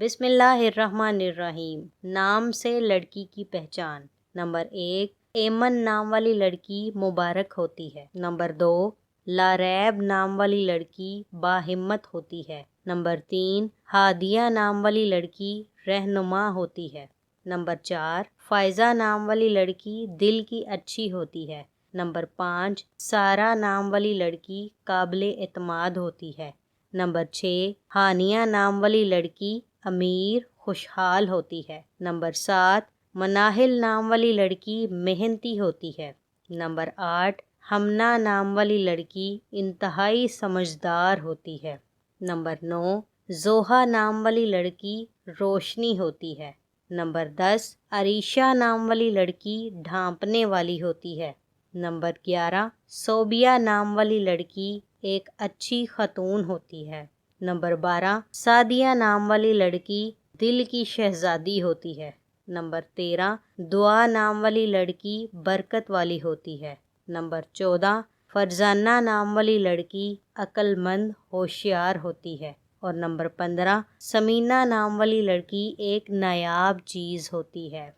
بسم اللہ الرحمن الرحیم۔ نام سے لڑکی کی پہچان۔ نمبر 1، ایمن نام والی لڑکی مبارک ہوتی ہے۔ نمبر 2، لاریب نام والی لڑکی باہمت ہوتی ہے۔ نمبر 3، ہادیہ نام والی لڑکی رہنما ہوتی ہے۔ نمبر 4، فائزہ نام والی لڑکی دل کی اچھی ہوتی ہے۔ نمبر 5، سارہ نام والی لڑکی قابل اعتماد ہوتی ہے۔ نمبر 6، ہانیہ نام والی لڑکی امیر خوشحال ہوتی ہے۔ نمبر 7، مناہل نام والی لڑکی محنتی ہوتی ہے۔ نمبر 8، ہمنا نام والی لڑکی انتہائی سمجھدار ہوتی ہے۔ نمبر 9، زوہا نام والی لڑکی روشنی ہوتی ہے۔ نمبر 10، عریشہ نام والی لڑکی ڈھانپنے والی ہوتی ہے۔ نمبر 11، صوبیہ نام والی لڑکی ایک اچھی خاتون ہوتی ہے۔ نمبر 12، سعدیہ نام والی لڑکی دل کی شہزادی ہوتی ہے۔ نمبر 13، دعا نام والی لڑکی برکت والی ہوتی ہے۔ نمبر 14، فرزانہ نام والی لڑکی عقل مند ہوشیار ہوتی ہے۔ اور نمبر 15، سمینہ نام والی لڑکی ایک نایاب چیز ہوتی ہے۔